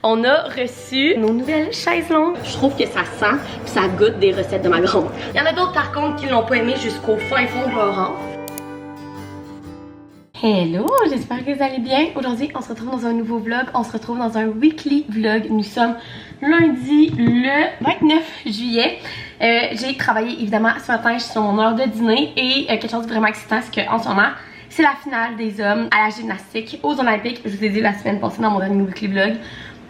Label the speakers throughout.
Speaker 1: On a reçu nos nouvelles chaises longues. Je trouve que ça sent puis ça goûte des recettes de ma grand-mère. Il y en a d'autres par contre qui l'ont pas aimé jusqu'au fin fond de leur rang. Hello, j'espère que vous allez bien. Aujourd'hui, on se retrouve dans un nouveau vlog. On se retrouve dans un weekly vlog. Nous sommes lundi le 29 juillet. J'ai travaillé évidemment ce matin, je suis sur mon heure de dîner et quelque chose de vraiment excitant, c'est qu'en ce moment, c'est la finale des hommes à la gymnastique aux Olympiques. Je vous ai dit la semaine passée dans mon dernier weekly vlog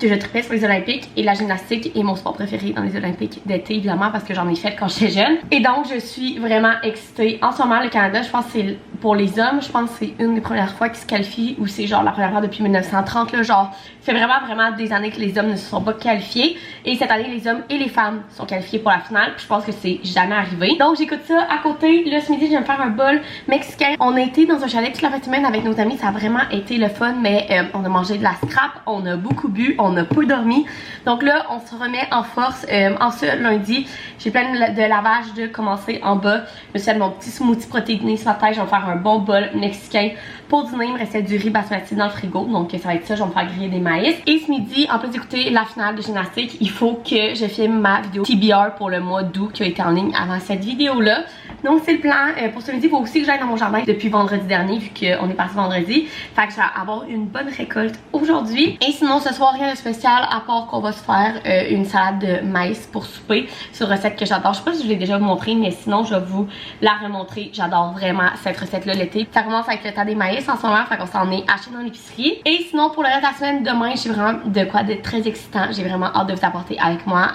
Speaker 1: que je tripais sur les Olympiques et la gymnastique est mon sport préféré dans les Olympiques d'été évidemment parce que j'en ai fait quand j'étais jeune. Et donc je suis vraiment excitée. En ce moment le Canada, je pense que c'est pour les hommes, je pense que c'est une des premières fois qu'ils se qualifient ou c'est genre la première fois depuis 1930 là, genre ça fait vraiment des années que les hommes ne se sont pas qualifiés et cette année les hommes et les femmes sont qualifiés pour la finale puis je pense que c'est jamais arrivé. Donc j'écoute ça à côté. Là ce midi je vais me faire un bol mexicain. On a été dans un chalet toute la fin de semaine avec nos amis, ça a vraiment été le fun mais on a mangé de la scrap, on a beaucoup bu, on a peu dormi. Donc là, on se remet en force en ce lundi. J'ai plein de lavage de commencer en bas. Je me suis fait mon petit smoothie protéiné ce matin. Je vais me faire un bon bol mexicain. Pour dîner, il me restait du riz basmati dans le frigo. Donc ça va être ça, je vais me faire griller des maïs. Et ce midi, en plus d'écouter la finale de gymnastique, il faut que je filme ma vidéo TBR pour le mois d'août qui a été en ligne avant cette vidéo-là. Donc c'est le plan. Pour ce midi, il faut aussi que j'aille dans mon jardin depuis vendredi dernier vu qu'on est parti vendredi. Fait que je vais avoir une bonne récolte aujourd'hui. Et sinon, ce soir, rien de spécial à part qu'on va se faire une salade de maïs pour souper. C'est une recette que j'adore. Je sais pas si je l'ai déjà vous montré, mais sinon je vais vous la remontrer. J'adore vraiment cette recette-là l'été. Ça commence avec le tas des maïs en ce moment, fait qu'on s'en est acheté dans l'épicerie. Et sinon pour le reste de la semaine, demain, j'ai vraiment de quoi d'être très excitant. J'ai vraiment hâte de vous apporter avec moi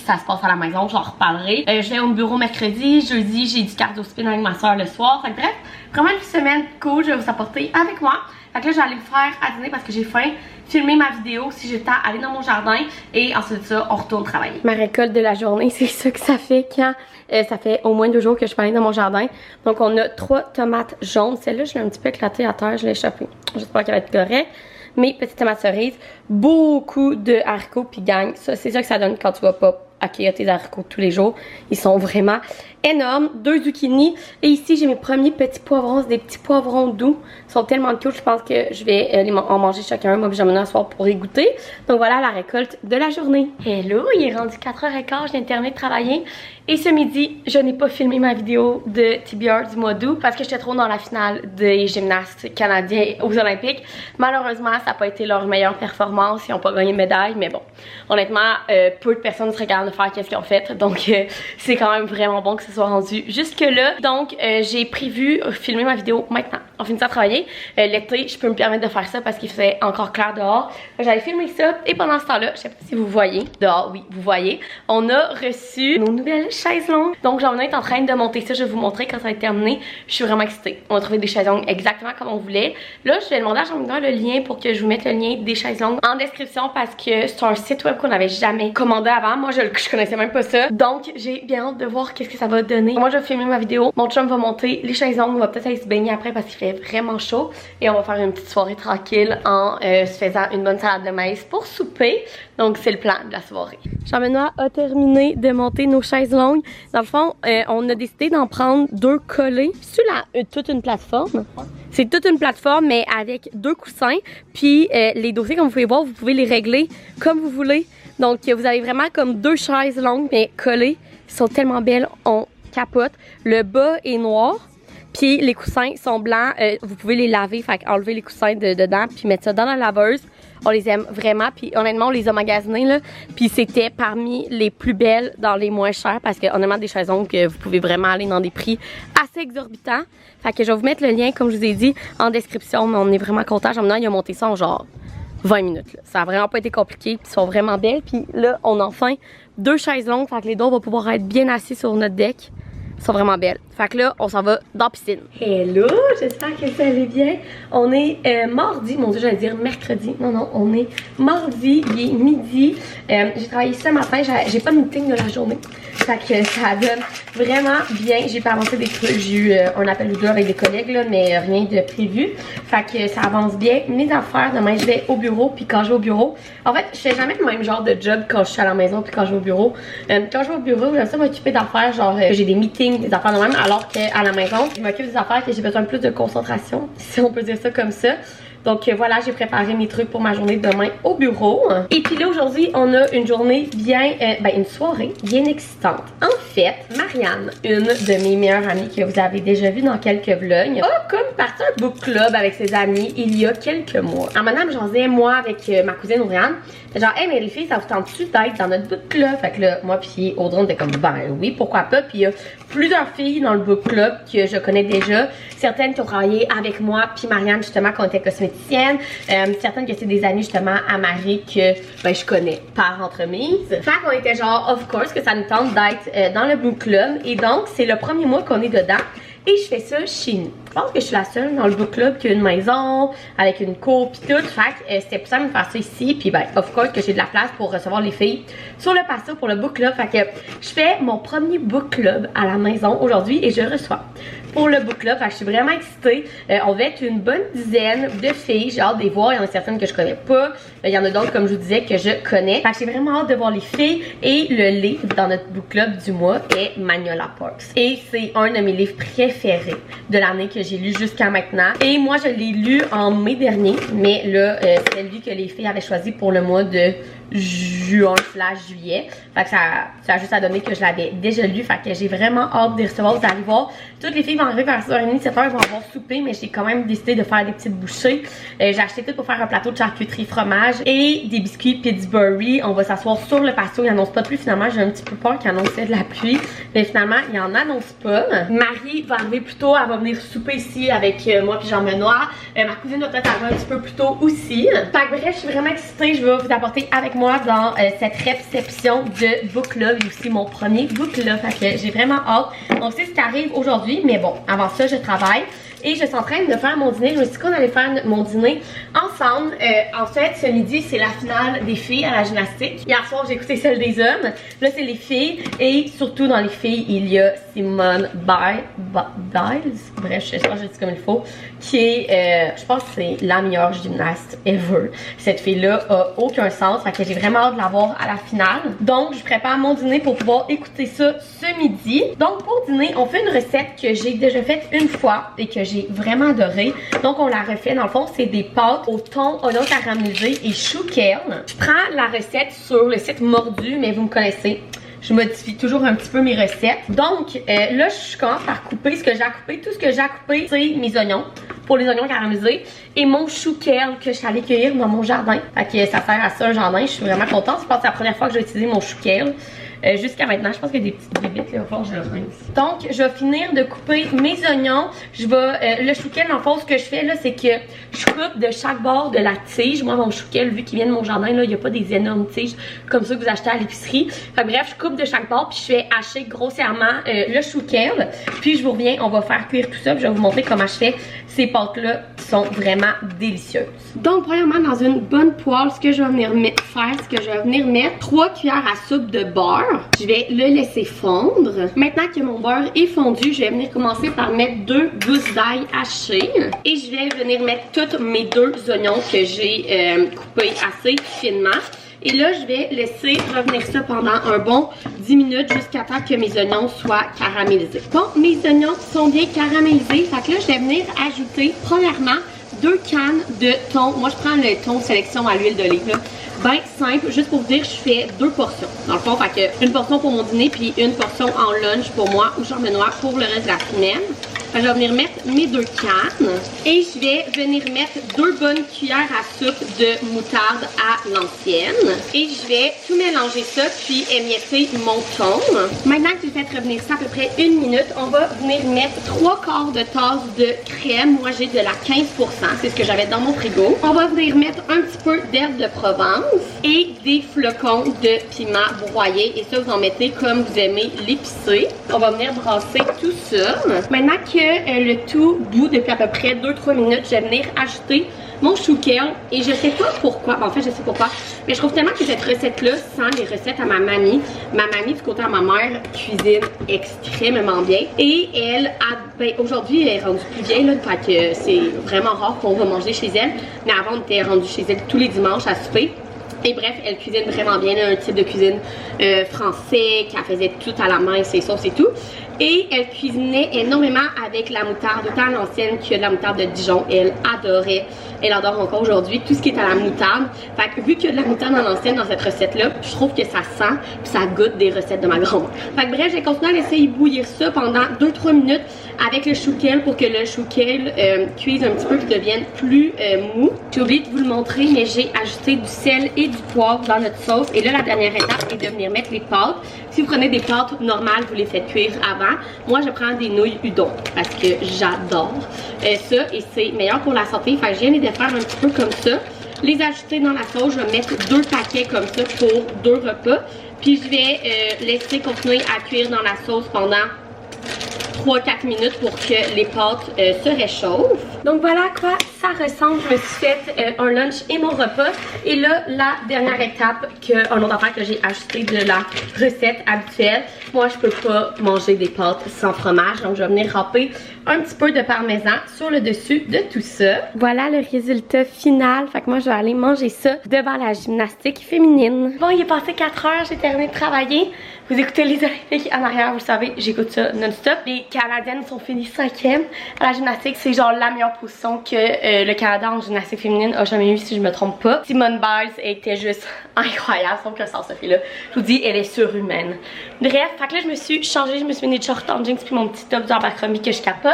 Speaker 1: ça se passe à la maison, j'en reparlerai. Je vais au bureau mercredi, jeudi, j'ai du cardio spin avec ma soeur le soir. Fait que bref, vraiment une semaine cool, je vais vous apporter avec moi. Fait que là, j'allais le faire à dîner parce que j'ai faim. Filmer ma vidéo si j'ai le temps, aller dans mon jardin et ensuite de ça, on retourne travailler. Ma récolte de la journée, c'est ça que ça fait quand ça fait au moins 2 jours que je peux aller dans mon jardin. Donc on a 3 tomates jaunes. Celle-là, je l'ai un petit peu éclatée à terre, je l'ai échappée. J'espère qu'elle va être correcte. Mes petites tomates cerises, beaucoup de haricots puis gang. Ça, c'est ça que ça donne quand tu vas pas accueillir tes haricots tous les jours. Ils sont vraiment énormes. 2 zucchini. Et ici, j'ai mes premiers petits poivrons. C'est des petits poivrons doux. Ils sont tellement cute. Je pense que je vais en manger chacun. Moi, j'en ai un soir pour y goûter. Donc voilà la récolte de la journée. Hello, il est rendu 4h15. Je viens de terminer de travailler. Et ce midi, je n'ai pas filmé ma vidéo de TBR du mois d'août parce que j'étais trop dans la finale des gymnastes canadiens aux Olympiques. Malheureusement, ça n'a pas été leur meilleure performance. Ils n'ont pas gagné de médaille. Mais bon, honnêtement, peu de personnes seraient capables de faire qu'est-ce qu'ils ont fait. Donc, c'est quand même vraiment bon que ce soit rendu jusque-là. Donc, j'ai prévu filmer ma vidéo maintenant. On finit de travailler. L'été, je peux me permettre de faire ça parce qu'il faisait encore clair dehors. J'allais filmer ça. Et pendant ce temps-là, je sais pas si vous voyez. Dehors, oui, vous voyez. On a reçu nos nouvelles chaises longues. Donc, Jean-Benoît est en train de monter ça. Je vais vous montrer quand ça va être terminé. Je suis vraiment excitée. On a trouvé des chaises longues exactement comme on voulait. Là, je vais demander à Jean-Benoît le lien pour que je vous mette le lien des chaises longues en description parce que c'est un site web qu'on n'avait jamais commandé avant. Moi, je connaissais même pas ça. Donc, j'ai bien hâte de voir qu'est-ce que ça va donner. Moi, je vais filmer ma vidéo. Mon chum va monter les chaises longues. On va peut-être aller se baigner après parce qu'il fait vraiment chaud. Et on va faire une petite soirée tranquille en se faisant une bonne salade de maïs pour souper. Donc, c'est le plan de la soirée. Jean-Benoît a terminé de monter nos chaises longues. Dans le fond, on a décidé d'en prendre 2 collés. C'est toute une plateforme. C'est toute une plateforme, mais avec 2 coussins. Puis, les dossiers, comme vous pouvez voir, vous pouvez les régler comme vous voulez. Donc, vous avez vraiment comme 2 chaises longues, mais collées. Ils sont tellement belles, on capote. Le bas est noir. Puis les coussins sont blancs, vous pouvez les laver, fait enlever les coussins dedans puis mettre ça dans la laveuse. On les aime vraiment, puis honnêtement on les a magasinés là, puis c'était parmi les plus belles dans les moins chères parce que honnêtement des chaises longues que vous pouvez vraiment aller dans des prix assez exorbitants. Fait que je vais vous mettre le lien comme je vous ai dit en description, mais on est vraiment contents. Jean-Benoît il a monté ça en genre 20 minutes là. Ça a vraiment pas été compliqué, puis ils sont vraiment belles. Puis là on a enfin 2 chaises longues, fait que les deux on va pouvoir être bien assis sur notre deck. Ils sont vraiment belles. Fait que là, on s'en va dans la piscine. Hello, j'espère que vous allez bien. On est mardi, mon dieu, j'allais dire mercredi. Non, on est mardi, il est midi. J'ai travaillé ce matin, j'ai pas de meeting de la journée. Fait que ça donne vraiment bien. J'ai pas avancé des trucs, j'ai eu un appel ou 2 avec des collègues, là, mais rien de prévu. Fait que ça avance bien. Mes affaires, demain je vais au bureau, puis quand je vais au bureau, en fait, je fais jamais le même genre de job quand je suis à la maison, puis quand je vais au bureau. Quand je vais au bureau, j'aime ça m'occuper d'affaires, genre j'ai des meetings, des affaires de même, alors qu'à la maison, je m'occupe des affaires que j'ai besoin de plus de concentration, si on peut dire ça comme ça. Donc voilà, j'ai préparé mes trucs pour ma journée de demain au bureau. Et puis là, aujourd'hui, on a une journée bien, une soirée bien excitante. En fait, Marianne, une de mes meilleures amies que vous avez déjà vu dans quelques vlogs, a comme parti un book club avec ses amis il y a quelques mois. En madame, j'en disais, moi, avec ma cousine Audrey-Anne, genre, hey, mais les filles, ça vous tente-tu d'être dans notre book club? Fait que là, moi puis Audrey, on était comme, ben oui, pourquoi pas. Puis il y a plusieurs filles dans le book club que je connais déjà. Certaines qui ont travaillé avec moi puis Marianne, justement, quand on était cosméticienne. Certaines que c'est des amis, justement, à Marie que, ben, je connais par entremise. Fait qu'on était genre, of course, que ça nous tente d'être dans le book club. Et donc, c'est le premier mois qu'on est dedans. Et je fais ça chez nous. Je pense que je suis la seule dans le book club qui a une maison, avec une cour pis tout. Fait que c'était plus simple de faire ça ici. Puis ben, of course que j'ai de la place pour recevoir les filles sur le patio pour le book club. Fait que je fais mon premier book club à la maison aujourd'hui et je reçois pour le book club. Fait que je suis vraiment excitée. On va être une bonne dizaine de filles. J'ai hâte de les voir. Il y en a certaines que je connais pas. Il y en a d'autres, comme je vous disais, que je connais. Fait que j'ai vraiment hâte de voir les filles. Et le livre dans notre book club du mois est Magnolia Parks. Et c'est un de mes livres préférés de l'année que j'ai lu jusqu'à maintenant. Et moi, je l'ai lu en mai dernier. Mais là, c'est lui que les filles avaient choisi pour le mois de juin/juillet. Fait que ça a juste à donner que je l'avais déjà lu. Fait que j'ai vraiment hâte de recevoir. Vous allez voir, toutes les filles vont arriver vers 6h30, 7h, ils vont avoir soupé, mais j'ai quand même décidé de faire des petites bouchées. J'ai acheté tout pour faire un plateau de charcuterie fromage et des biscuits Pittsburgh. On va s'asseoir sur le patio. Ils annoncent pas de pluie finalement. J'ai un petit peu peur qu'ils annoncent de la pluie. Mais finalement, ils en annoncent pas. Marie va arriver plus tôt. Elle va venir souper ici avec moi puis Jean-Benoît. Ma cousine va peut-être arriver un petit peu plus tôt aussi. Fait que bref, je suis vraiment excitée. Je vais vous apporter avec moi dans cette réception de book club et aussi mon premier book club. Fait que j'ai vraiment hâte. Donc c'est ce qui arrive aujourd'hui. Mais bon, avant ça, je travaille. Et je suis en train de faire mon dîner. Je me suis dit qu'on allait faire mon dîner ensemble. En fait, ce midi, c'est la finale des filles à la gymnastique. Hier soir, j'ai écouté celle des hommes. Là, c'est les filles. Et surtout, dans les filles, il y a Simone Biles. Bref, je sais pas, je dis comme il faut. Qui est, je pense que c'est la meilleure gymnaste ever. Cette fille-là a aucun sens. Fait que j'ai vraiment hâte de la voir à la finale. Donc, je prépare mon dîner pour pouvoir écouter ça ce midi. Donc, pour dîner, on fait une recette que j'ai déjà faite une fois et que j'ai vraiment adoré. Donc on la refait. Dans le fond, c'est des pâtes au thon, oignon caramélisé et chou kale. Je prends la recette sur le site Mordu, mais vous me connaissez. Je modifie toujours un petit peu mes recettes. Donc là, je commence par couper ce que j'ai à couper. Tout ce que j'ai à couper, c'est mes oignons pour les oignons caramélisés et mon chou kale que je suis allée cueillir dans mon jardin. Fait que ça sert à ça un jardin. Je suis vraiment contente. Je pense que c'est la première fois que j'ai utilisé mon chou kale. Jusqu'à maintenant, je pense qu'il y a des petites bébites, là, il va falloir que je le rince. Donc, je vais finir de couper mes oignons. Je vais, le chouquel, en fait, ce que je fais, là, c'est que je coupe de chaque bord de la tige. Moi, mon chouquel, vu qu'il vient de mon jardin, là, il n'y a pas des énormes tiges comme ça que vous achetez à l'épicerie. Enfin, bref, je coupe de chaque bord, puis je fais hacher grossièrement le chouquel. Puis, je vous reviens, on va faire cuire tout ça, puis je vais vous montrer comment je fais ces pâtes-là qui sont vraiment délicieuses. Donc, premièrement, dans une bonne poêle, ce que je vais venir faire, c'est que je vais venir mettre 3 cuillères à soupe de beurre. Je vais le laisser fondre. Maintenant que mon beurre est fondu, je vais venir commencer par mettre 2 gousses d'ail hachées. Et je vais venir mettre tous mes 2 oignons que j'ai coupés assez finement. Et là, je vais laisser revenir ça pendant un bon 10 minutes jusqu'à temps que mes oignons soient caramélisés. Bon, mes oignons sont bien caramélisés. Fait que là, je vais venir ajouter, premièrement, 2 cannes de thon. Moi, je prends le thon sélection à l'huile d'olive. Ben simple, juste pour vous dire, je fais 2 portions. Dans le fond, fait que une portion pour mon dîner, puis une portion en lunch pour moi ou Jean-Benoît pour le reste de la semaine. Je vais venir mettre mes 2 cannes et je vais venir mettre 2 bonnes cuillères à soupe de moutarde à l'ancienne. Et je vais tout mélanger ça puis émietter mon thon. Maintenant que j'ai fait revenir ça à peu près 1 minute, on va venir mettre 3/4 de tasse de crème. Moi j'ai de la 15%, c'est ce que j'avais dans mon frigo. On va venir mettre un petit peu d'herbe de Provence et des flocons de piment broyé. Et ça, vous en mettez comme vous aimez l'épicé. On va venir brasser tout ça. Maintenant que le tout bout depuis à peu près 2-3 minutes, je vais venir ajouter mon chou kale. Et je sais pas pourquoi, en fait je sais pourquoi, mais je trouve tellement que cette recette-là sent les recettes à ma mamie. Ma mamie, du côté de ma mère, cuisine extrêmement bien. Et elle a, ben aujourd'hui elle est rendue plus vieille, là, fait que c'est vraiment rare qu'on va manger chez elle. Mais avant, on était rendu chez elle tous les dimanches à souper. Et bref, elle cuisine vraiment bien, là, un type de cuisine français, qu'elle faisait tout à la main, ses sauces et tout. Et elle cuisinait énormément avec la moutarde, autant à l'ancienne que de la moutarde de Dijon. Elle adorait, elle adore encore aujourd'hui tout ce qui est à la moutarde. Fait que vu qu'il y a de la moutarde à l'ancienne dans cette recette-là, je trouve que ça sent puis ça goûte des recettes de ma grand-mère. Fait que bref, j'ai continué à laisser bouillir ça pendant 2-3 minutes avec le chou kale pour que le chou kale cuise un petit peu et devienne plus mou. J'ai oublié de vous le montrer, mais j'ai ajouté du sel et du poivre dans notre sauce. Et là, la dernière étape est de venir mettre les pâtes. Si vous prenez des pâtes normales, vous les faites cuire avant. Moi, je prends des nouilles udon parce que j'adore ça et c'est meilleur pour la santé. Fait que je viens de faire un petit peu comme ça. Les ajouter dans la sauce, je vais mettre 2 paquets comme ça pour 2 repas. Puis je vais laisser continuer à cuire dans la sauce pendant 3-4 minutes pour que les pâtes se réchauffent. Donc voilà à quoi ça ressemble. Je me suis fait un lunch et mon repas. Et là, la dernière étape, un autre affaire que j'ai ajouté de la recette habituelle. Moi, je peux pas manger des pâtes sans fromage. Donc je vais venir râper un petit peu de parmesan sur le dessus de tout ça. Voilà le résultat final. Fait que moi, je vais aller manger ça devant la gymnastique féminine. Bon, il est passé 4 heures. J'ai terminé de travailler. Vous écoutez les Olympiques en arrière, vous le savez, j'écoute ça non-stop. Les Canadiennes sont finies 5e à la gymnastique. C'est genre la meilleure position que le Canada en gymnastique féminine a jamais eu, si je me trompe pas. Simone Biles était juste incroyable, son classeur, cette fille-là. Je vous dis, elle est surhumaine. Bref, fait que là, je me suis changée, je me suis mis des shorts en jeans puis mon petit top d'Abercrombie que je capote.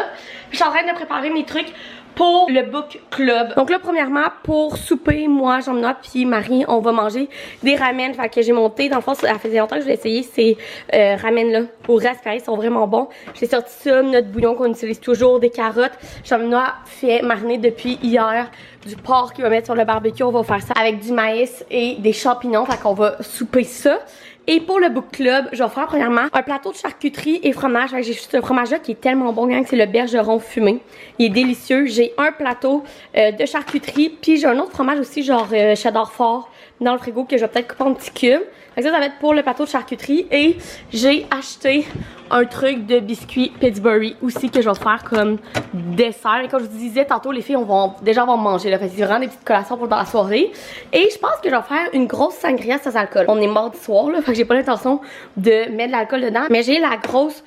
Speaker 1: Puis je suis en train de préparer mes trucs pour le book club. Donc là, premièrement, pour souper, moi, Jean-Benoît puis Marie, on va manger des ramen. Fait que j'ai monté, dans le fond, ça faisait longtemps que je voulais essayer ces ramen-là au Raspberry, ils sont vraiment bons. J'ai sorti ça, notre bouillon qu'on utilise toujours, des carottes. Jean-Benoît fait mariner depuis hier du porc qu'il va mettre sur le barbecue. On va faire ça avec du maïs et des champignons. Fait qu'on va souper ça. Et pour le book club, je vais faire premièrement un plateau de charcuterie et fromage. J'ai juste ce fromage-là qui est tellement bon, gang, c'est le bergeron fumé. Il est délicieux. J'ai un plateau de charcuterie, puis j'ai un autre fromage aussi, genre cheddar fort, dans le frigo que je vais peut-être couper en petits cubes. Fait que ça va être pour le plateau de charcuterie. Et j'ai acheté un truc de biscuits Pittsburgh aussi que je vais faire comme dessert. Et comme je vous disais tantôt, les filles vont déjà manger là. Fait que c'est vraiment des petites collations pour dans la soirée. Et je pense que je vais faire une grosse sangria sans alcool. On est mardi soir là, fait que j'ai pas l'intention de mettre de l'alcool dedans. Mais j'ai la grosse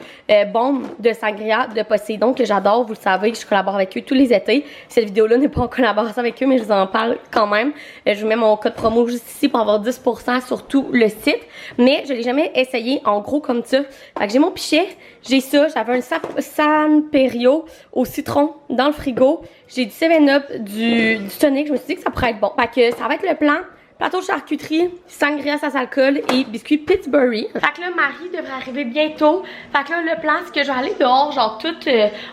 Speaker 1: bombe de sangria de Poséidon que j'adore. Vous le savez, je collabore avec eux tous les étés. Cette vidéo là n'est pas en collaboration avec eux, mais je vous en parle quand même. Je vous mets mon code promo juste ici pour avoir 10% sur tout le site. Mais je l'ai jamais essayé en gros comme ça. Fait que j'ai mon pichet. J'ai ça, j'avais un Sanperio au citron dans le frigo. J'ai du 7-Up, du tonic. Je me suis dit que ça pourrait être bon. Fait que ça va être le plan. Plateau de charcuterie, sangria sans alcool et biscuits Pittsburgh. Fait que là, Marie devrait arriver bientôt. Fait que là, le plan, c'est que je vais aller dehors, genre tout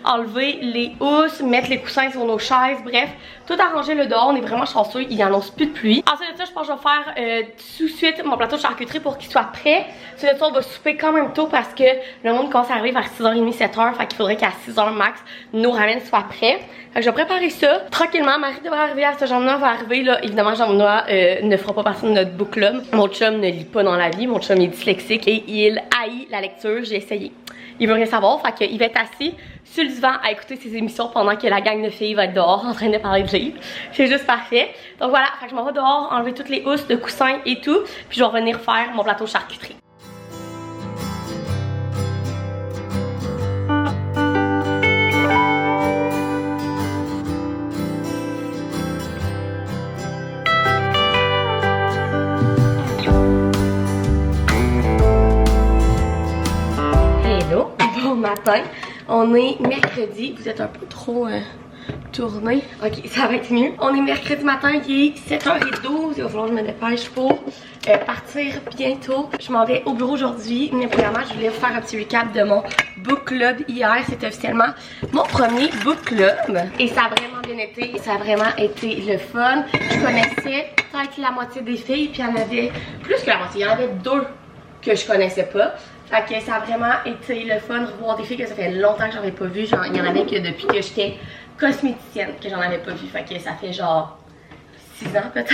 Speaker 1: enlever les housses, mettre les coussins sur nos chaises, bref, tout arranger le dehors. On est vraiment chanceux, il y annonce plus de pluie. Ensuite de ça, je pense que je vais faire tout de suite mon plateau de charcuterie pour qu'il soit prêt. Ensuite de ça, on va souper quand même tôt parce que le monde commence à arriver vers 6h30, 7h. Fait qu'il faudrait qu'à 6h max, nos ramen soient prêts. Fait que je vais préparer ça. Tranquillement, Marie devrait arriver à ce Jean-Benoît va arriver là. Évidemment, Jean-Benoît ne fera pas partie de notre book club. Mon chum ne lit pas dans la vie. Mon chum est dyslexique et il haït la lecture. J'ai essayé. Il veut rien savoir. Fait qu'il va être assis sur le divan à écouter ses émissions pendant que la gang de filles va être dehors en train de parler de livres. C'est juste parfait. Donc voilà, fait que je m'en vais dehors, enlever toutes les housses de coussins et tout. Puis je vais revenir faire mon plateau charcuterie. Matin, on est mercredi, vous êtes un peu trop tourné, ok ça va être mieux. On est mercredi matin, il est 7h12, il va falloir que je me dépêche pour partir bientôt. Je m'en vais au bureau aujourd'hui, mais premièrement je voulais vous faire un petit recap de mon book club hier. C'était officiellement mon premier book club et ça a vraiment bien été, et ça a vraiment été le fun. Je connaissais peut-être la moitié des filles, puis il y en avait plus que la moitié, il y en avait 2 que je connaissais pas. Fait que ça a vraiment été le fun de revoir des filles que ça fait longtemps que j'en avais pas vu. Genre, il y en avait que depuis que j'étais cosméticienne que j'en avais pas vu. Fait que ça fait genre 6 ans peut-être.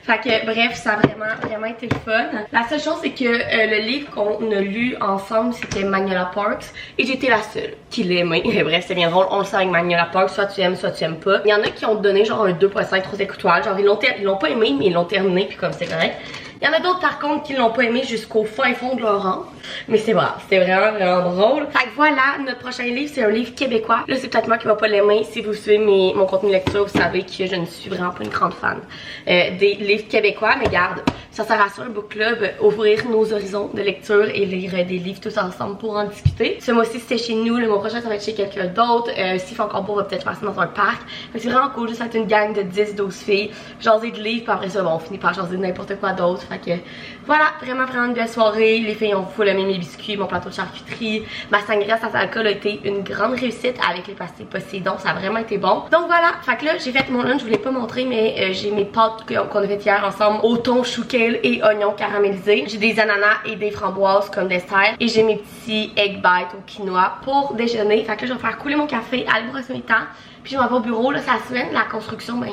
Speaker 1: Fait que bref, ça a vraiment été le fun. La seule chose c'est que le livre qu'on a lu ensemble c'était Magnolia Parks. Et j'étais la seule qui l'aimait. Et bref, c'est bien drôle, on le sait avec Magnolia Parks, soit tu aimes pas. Il y en a qui ont donné genre un 2.5, 3 étoiles. Genre ils l'ont pas aimé mais ils l'ont terminé puis comme c'est correct. Il y en a d'autres par contre qui l'ont pas aimé jusqu'au fin fond de leur rang. Mais c'est vrai, c'était vraiment vraiment drôle. Fait que voilà, notre prochain livre, c'est un livre québécois. Là, c'est peut-être moi qui va pas l'aimer. Si vous suivez mon contenu lecture, vous savez que je ne suis vraiment pas une grande fan des livres québécois. Mais garde, ça sert à ça un book club, ouvrir nos horizons de lecture et lire des livres tous ensemble pour en discuter. Ce mois-ci, c'était chez nous. Le mois prochain, ça va être chez quelqu'un d'autre. S'il fait encore beau, on va peut-être faire ça dans un parc. C'est vraiment cool, juste être une gang de 10-12 filles, jaser de livres, puis après ça, bon, on finit par jaser de n'importe quoi d'autre. Fait que voilà, vraiment une belle soirée. Les filles ont full aimé mes biscuits, mon plateau de charcuterie. Ma sangria sans alcool a été une grande réussite avec les pastilles Poséidon, ça a vraiment été bon. Donc voilà, fait que là, j'ai fait mon lunch, je vous l'ai pas montré, mais j'ai mes pâtes qu'on a fait hier ensemble au thon, chou kale et oignons caramélisés. J'ai des ananas et des framboises comme dessert. Et j'ai mes petits egg bites au quinoa pour déjeuner. Fait que là, je vais faire couler mon café, aller brosser mes temps. Puis je m'en vais au bureau, là, c'est la semaine de la construction, ben,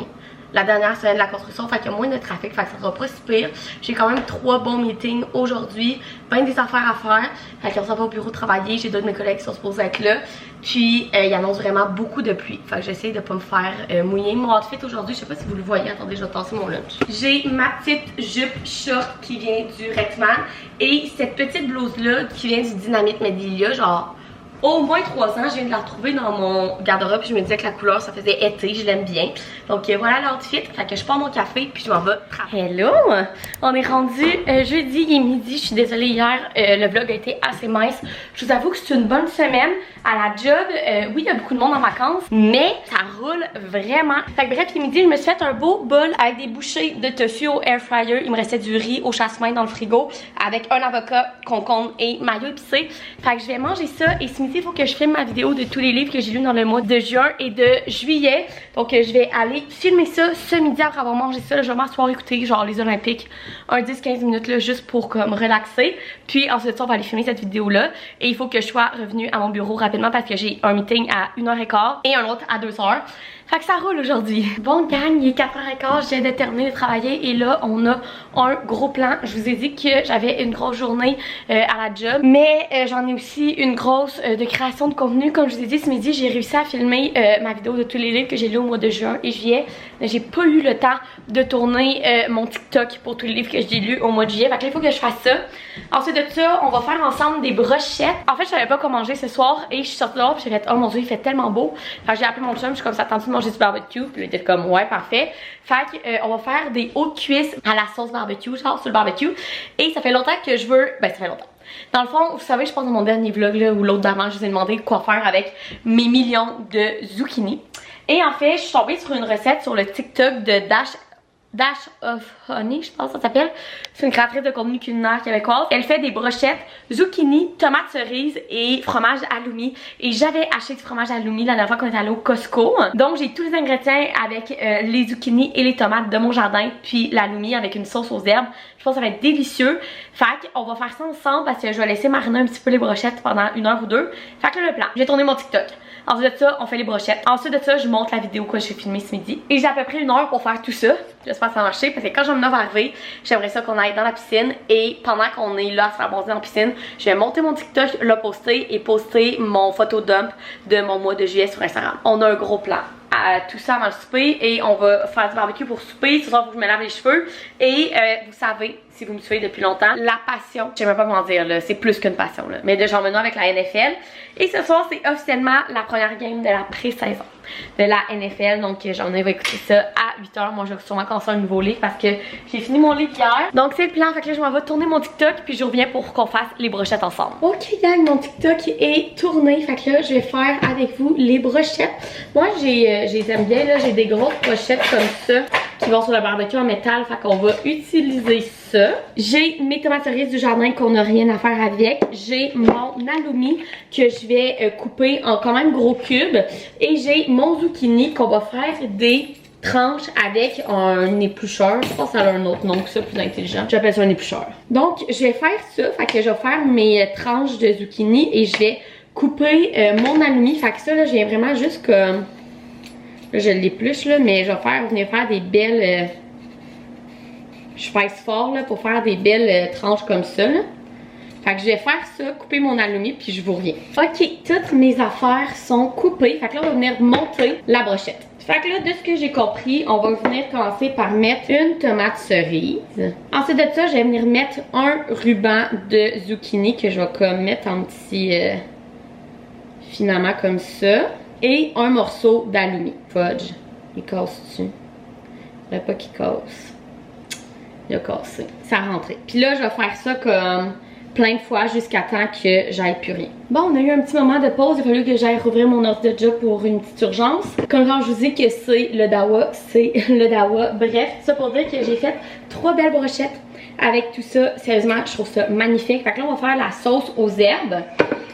Speaker 1: la dernière semaine de la construction, fait qu'il y a moins de trafic, fait que ça sera pas si pire. J'ai quand même 3 bons meetings aujourd'hui, ben des affaires à faire, fait qu'on s'en va au bureau travailler, j'ai d'autres de mes collègues qui sont supposés être là. Puis il annonce vraiment beaucoup de pluie, fait que j'essaie de pas me faire mouiller. Mon outfit aujourd'hui, je sais pas si vous le voyez, attendez, je vais tasser mon lunch. J'ai ma petite jupe short qui vient du Redman et cette petite blouse là qui vient du Dynamite Medilia, genre au moins 3 ans, je viens de la retrouver dans mon garde-robe. Je me disais que la couleur, ça faisait été, je l'aime bien. Donc voilà l'outfit. Fait que je prends mon café puis je m'en vais travailler. Hello! On est rendu jeudi, il est midi. Je suis désolée, hier, le vlog a été assez mince. Je vous avoue que c'est une bonne semaine à la job. Oui, il y a beaucoup de monde en vacances, mais ça roule vraiment. Fait que bref, il est midi, je me suis fait un beau bol avec des bouchées de tofu au air fryer. Il me restait du riz au jasmin dans le frigo avec un avocat, concombre et mayo épicé. Fait que je vais manger ça et ce il faut que je filme ma vidéo de tous les livres que j'ai lus dans le mois de juin et de juillet. Donc je vais aller filmer ça ce midi après avoir mangé ça. Là, je vais m'asseoir écouter genre les Olympiques un 10-15 minutes là, juste pour comme relaxer. Puis ensuite on va aller filmer cette vidéo là. Et il faut que je sois revenue à mon bureau rapidement parce que j'ai un meeting à 1h15 et un autre à 2h. Fait que ça roule aujourd'hui. Bon gang, il est 4h15, je viens de terminer de travailler et là on a un gros plan. Je vous ai dit que j'avais une grosse journée à la job, mais j'en ai aussi une grosse de création de contenu. Comme je vous ai dit ce midi, j'ai réussi à filmer ma vidéo de tous les livres que j'ai lus au mois de juin et juillet. J'ai pas eu le temps de tourner mon TikTok pour tous les livres que j'ai lus au mois de juillet. Fait que là, il faut que je fasse ça. Ensuite de ça, on va faire ensemble des brochettes. En fait, je savais pas quoi manger ce soir et je suis sortie dehors et j'ai fait oh mon dieu, il fait tellement beau. Fait que j'ai appelé mon chum, je suis comme ça, tantôt de manger du barbecue. Puis il était comme ouais, parfait. Fait que on va faire des hautes cuisses à la sauce barbecue, genre sur le barbecue. Et ça fait longtemps que je veux. Ben, ça fait longtemps. Dans le fond, vous savez, je pense dans mon dernier vlog là, ou l'autre d'avant, je vous ai demandé quoi faire avec mes millions de zucchini. Et en fait, je suis tombée sur une recette sur le TikTok de Dash of Honey, je pense que ça s'appelle. C'est une créatrice de contenu culinaire québécoise. Elle fait des brochettes zucchini, tomates cerises et fromage halloumi. Et j'avais acheté du fromage halloumi la dernière fois qu'on était allé au Costco. Donc j'ai tous les ingrédients avec les zucchini et les tomates de mon jardin, puis l'halloumi avec une sauce aux herbes. Je pense que ça va être délicieux. Fait qu'on va faire ça ensemble parce que je vais laisser mariner un petit peu les brochettes pendant 1h ou 2. Fait que là, le plan, j'ai tourné mon TikTok. Ensuite de ça, on fait les brochettes. Ensuite de ça, je monte la vidéo que j'ai filmée ce midi. Et j'ai à peu près 1 heure pour faire tout ça. J'espère que ça va marcher parce que quand je vais me arriver, j'aimerais ça qu'on aille dans la piscine. Et pendant qu'on est là à se faire bronzer en piscine, je vais monter mon TikTok, le poster et poster mon photo dump de mon mois de juillet sur Instagram. On a un gros plan. Tout ça avant le souper et on va faire du barbecue pour souper. Ce soir, il faut que je me lave les cheveux. Et vous savez, si vous me suivez depuis longtemps, la passion, je sais même pas comment dire là, c'est plus qu'une passion là. Mais de genre maintenant avec la NFL. Et ce soir, c'est officiellement la première game de la pré-saison de la NFL. Donc j'en ai écouter ça à 8h. Moi je vais sûrement commencer un nouveau livre parce que j'ai fini mon livre hier. Donc c'est le plan, fait que là je m'en vais tourner mon TikTok puis je reviens pour qu'on fasse les brochettes ensemble. Ok gang, mon TikTok est tourné. Fait que là je vais faire avec vous les brochettes. Moi je les aime bien là, j'ai des grosses brochettes comme ça qui vont sur le barbecue en métal. Fait qu'on va utiliser ça. J'ai mes tomates cerises du jardin qu'on n'a rien à faire avec. J'ai mon halloumi que je vais couper en quand même gros cubes. Et j'ai mon zucchini qu'on va faire des tranches avec un éplucheur. Je pense que ça a un autre nom que ça, plus intelligent. J'appelle ça un éplucheur. Donc je vais faire ça. Fait que je vais faire mes tranches de zucchini et je vais couper mon halloumi. Fait que ça là, je viens vraiment juste comme... Là, je l'épluche là, mais je vais venir faire des belles... Je pèse fort là, pour faire des belles tranches comme ça là. Fait que je vais faire ça, couper mon halloumi puis je vous reviens. Ok, toutes mes affaires sont coupées. Fait que là on va venir monter la brochette. Fait que là, de ce que j'ai compris, on va venir commencer par mettre une tomate cerise. Ensuite de ça, je vais venir mettre un ruban de zucchini que je vais comme mettre en petit filaments comme ça. Et un morceau d'aluminium. Fudge, il casse-tu? Il faudrait pas qu'il casse. Il a cassé. Ça a rentré. Puis là, je vais faire ça comme plein de fois jusqu'à temps que j'aille plus rien. Bon, on a eu un petit moment de pause. Il a fallu que j'aille rouvrir mon ordi de job pour une petite urgence. Comme quand je vous dis que c'est le dawa, c'est le dawa. Bref, ça pour dire que j'ai fait 3 belles brochettes avec tout ça. Sérieusement, je trouve ça magnifique. Fait que là, on va faire la sauce aux herbes.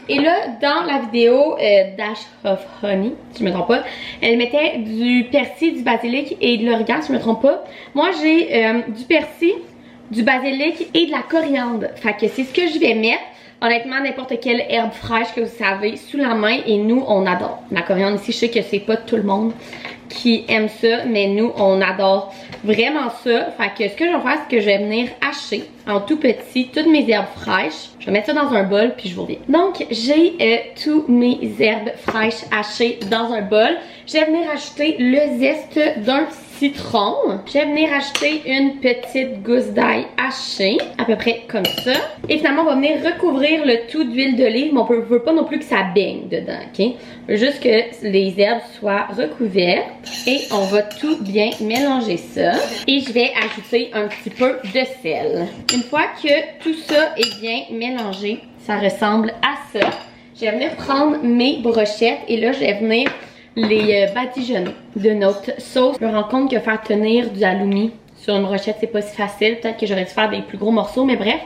Speaker 1: Et là, dans la vidéo Dash of Honey, si je me trompe pas, elle mettait du persil, du basilic et de l'origan, si je me trompe pas. Moi, j'ai du persil, du basilic et de la coriandre. Fait que c'est ce que je vais mettre. Honnêtement, n'importe quelle herbe fraîche que vous savez sous la main, et nous, on adore. La coriandre ici, je sais que c'est pas tout le monde qui aime ça, mais nous, on adore vraiment ça. Fait que ce que je vais faire, c'est que je vais venir hacher en tout petit toutes mes herbes fraîches. Je vais mettre ça dans un bol, puis je vous reviens. Donc, j'ai tous mes herbes fraîches hachées dans un bol. Je vais venir ajouter le zeste d'un citron. Je vais venir ajouter une petite gousse d'ail hachée, à peu près comme ça. Et finalement, on va venir recouvrir le tout d'huile d'olive, mais on ne veut pas non plus que ça baigne dedans, ok? Juste que les herbes soient recouvertes. Et on va tout bien mélanger ça. Et je vais ajouter un petit peu de sel. Une fois que tout ça est bien mélangé, ça ressemble à ça. Je vais venir prendre mes brochettes et là, je vais venir les badigeonner de notre sauce. Je me rends compte que faire tenir du halloumi sur une brochette, c'est pas si facile. Peut-être que j'aurais dû faire des plus gros morceaux, mais bref,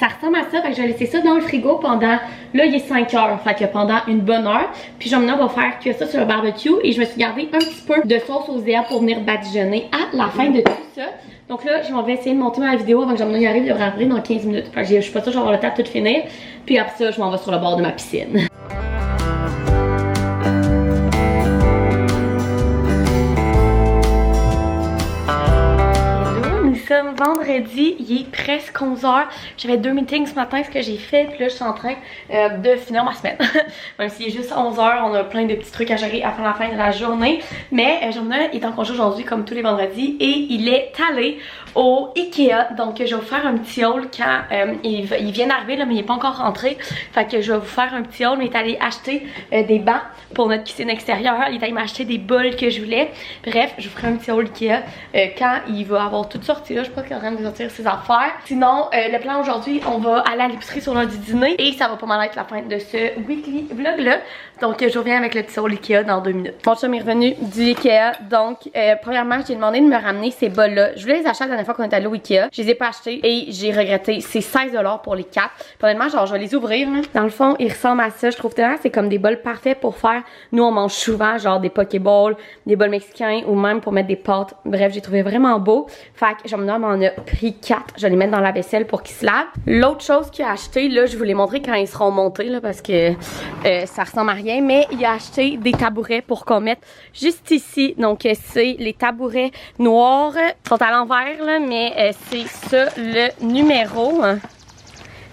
Speaker 1: ça ressemble à ça. Fait que je vais laisser ça dans le frigo pendant, là il est 5 heures, fait que pendant une bonne heure. Puis Jomina va faire cuire ça sur le barbecue et je me suis gardé un petit peu de sauce aux herbes pour venir badigeonner à la fin de tout ça. Donc là, je vais essayer de monter ma vidéo avant que Jomina y arrive. Il devrait arriver dans 15 minutes. Fait que je suis pas sûre que je vais avoir le temps de tout finir. Puis après ça, je m'en vais sur le bord de ma piscine. Vendredi, il est presque 11h. J'avais 2 meetings ce matin, ce que j'ai fait, puis là je suis en train de finir ma semaine. Même s'il est juste 11h, on a plein de petits trucs à gérer avant la fin de la journée. Mais Jomina est en congé aujourd'hui comme tous les vendredis et il est allé au Ikea. Donc je vais vous faire un petit haul quand il vient d'arriver là, mais il n'est pas encore rentré. Fait que je vais vous faire un petit haul. Mais il est allé acheter des bancs pour notre cuisine extérieure. Il est allé m'acheter des bols que je voulais. Bref, je vous ferai un petit haul Ikea quand il va avoir tout sorti là. Je pense qu'il est en train de sortir ses affaires. Sinon, le plan aujourd'hui, on va aller à l'épicerie sur l'heure du dîner. Et ça va pas mal être la fin de ce weekly vlog là. Donc je reviens avec le petit haul Ikea dans 2 minutes. Mon chum est revenu du Ikea. Donc premièrement, j'ai demandé de me ramener ces bols là. Je voulais les acheter la dernière fois qu'on est allé au Ikea. Je les ai pas achetés et j'ai regretté. C'est 16 $ pour les 4. Honnêtement, genre je vais les ouvrir là. Dans le fond, ils ressemblent à ça. Je trouve tellement c'est comme des bols parfaits pour faire. Nous on mange souvent genre des pokéballs, des bols mexicains ou même pour mettre des pâtes. Bref, j'ai trouvé vraiment beau. Fait que Jomina m'en a pris 4. Je vais les mettre dans la vaisselle pour qu'ils se lavent. L'autre chose qu'il a acheté, là, je vais vous les montrer quand ils seront montés là parce que ça ressemble à rien. Mais il a acheté des tabourets pour qu'on mette juste ici. Donc c'est les tabourets noirs. Ils sont à l'envers là, mais c'est ça le numéro.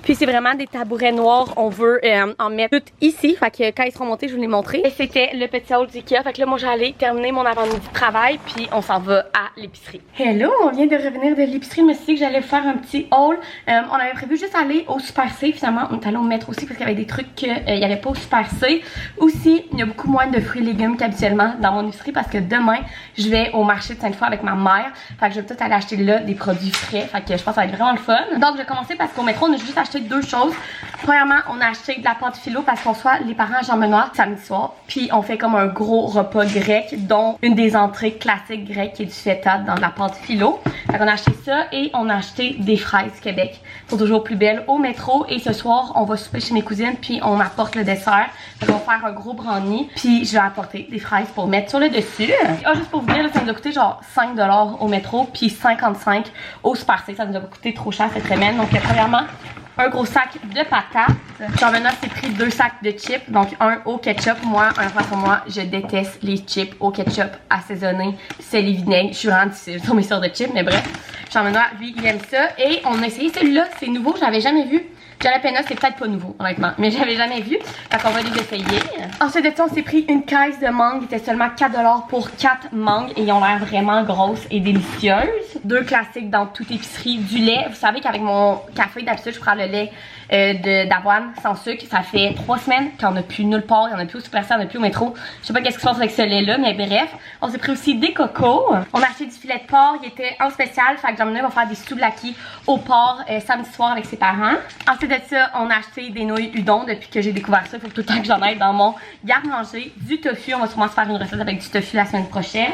Speaker 1: Puis c'est vraiment des tabourets noirs, on veut en mettre tout ici. Fait que quand ils seront montés, je vous les montrer. Et c'était le petit haul d'Ikea. Fait que là, moi j'allais terminer mon avant-midi de travail. Puis on s'en va à l'épicerie. Hello, on vient de revenir de l'épicerie. Je me suis dit que j'allais faire un petit haul. On avait prévu juste aller au Super C. Finalement, on est allé au métro aussi parce qu'il y avait des trucs qu'il n'y avait pas au Super C. Aussi, il y a beaucoup moins de fruits et légumes qu'habituellement dans mon épicerie parce que demain, je vais au marché de Sainte-Foy avec ma mère. Fait que je vais peut-être aller acheter là des produits frais. Fait que je pense que ça va être vraiment le fun. Donc je vais commencer parce qu'au métro, on a juste acheté 2 choses. Premièrement, on a acheté de la pâte philo parce qu'on soit les parents à Jean-Benoît samedi soir. Puis on fait comme un gros repas grec, dont une des entrées classiques grecques qui est du feta dans de la pâte philo. Fait qu'on a acheté ça et on a acheté des fraises Québec. Elles sont toujours plus belles au métro. Et ce soir, on va souper chez mes cousines puis on apporte le dessert. Fait qu'on va faire un gros brownie. Puis je vais apporter des fraises pour mettre sur le dessus. Ah, juste pour vous dire, là, ça nous a coûté genre 5 $ au métro puis 55 au Super C. Ça nous a coûté trop cher cette semaine. Donc premièrement, un gros sac de patates. Jean-Benoît s'est pris 2 sacs de chips, donc un au ketchup. Moi, un fois pour moi, je déteste les chips au ketchup assaisonnés, sel et vinaigre. Je suis vraiment difficile sur mes sortes de chips, mais bref. Jean-Benoît, lui, il aime ça. Et on a essayé celui-là, c'est nouveau, je l'avais jamais vu. Jalapeno, c'est peut-être pas nouveau, honnêtement, mais j'avais jamais vu. Donc on va les essayer. Ensuite de ça, on s'est pris une caisse de mangue. Il était seulement 4$ pour 4 mangues et ils ont l'air vraiment grosses et délicieuses. 2 classiques dans toute épicerie. Du lait. Vous savez qu'avec mon café, d'habitude, je prends le lait d'avoine sans sucre. Ça fait 3 semaines qu'il n'y en a plus nulle part. Il n'y en a plus au Super C, il n'y en a plus au métro. Je sais pas qu'est-ce qui se passe avec ce lait-là, mais bref. On s'est pris aussi des cocos. On a acheté du filet de porc. Il était en spécial. Fait que Jean-Benoît va faire des souvlaki au porc samedi soir avec ses parents. Ensuite de ça, on a acheté des nouilles udon depuis que j'ai découvert ça. Il faut tout le temps que j'en aille dans mon garde-manger. Du tofu. On va sûrement se faire une recette avec du tofu la semaine prochaine.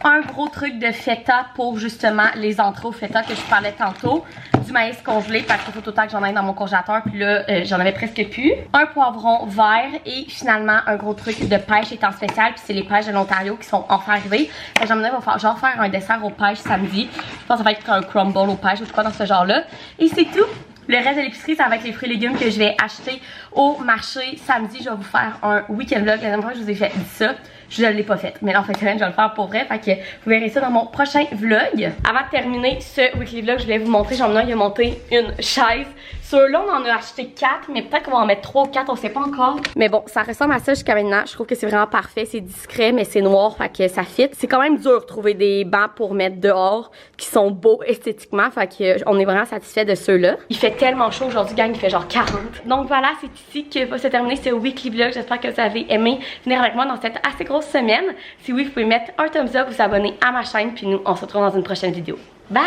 Speaker 1: Un gros truc de feta pour justement les entrées au feta que je parlais tantôt. Du maïs congelé parce qu'il faut tout le temps que j'en aille dans mon congélateur. Puis là, j'en avais presque plus. Un poivron vert et finalement un gros truc de pêche étant spécial. Puis c'est les pêches de l'Ontario qui sont enfin arrivées. J'en ai genre faire un dessert aux pêches samedi. Je pense que ça va être un crumble aux pêches ou quoi dans ce genre-là. Et c'est tout. Le reste de l'épicerie, ça va être les fruits et légumes que je vais acheter au marché samedi. Je vais vous faire un week-end vlog. La dernière fois que je vous ai fait ça, je ne l'ai pas fait. Mais là, en fait, je vais le faire pour vrai. Fait que vous verrez ça dans mon prochain vlog. Avant de terminer ce weekly vlog, je voulais vous montrer. Jean-Benoît, il a monté une chaise. Sur là, on en a acheté 4, mais peut-être qu'on va en mettre 3 ou 4, on sait pas encore. Mais bon, ça ressemble à ça jusqu'à maintenant. Je trouve que c'est vraiment parfait. C'est discret, mais c'est noir, fait que ça fit. C'est quand même dur de trouver des bancs pour mettre dehors qui sont beaux esthétiquement. Fait que on est vraiment satisfait de ceux-là. Il fait tellement chaud aujourd'hui, gang, il fait genre 40. Donc voilà, c'est ici que va se terminer ce weekly vlog. J'espère que vous avez aimé venir avec moi dans cette assez grosse semaine. Si oui, vous pouvez mettre un thumbs up, vous abonner à ma chaîne, puis nous, on se retrouve dans une prochaine vidéo. Bye!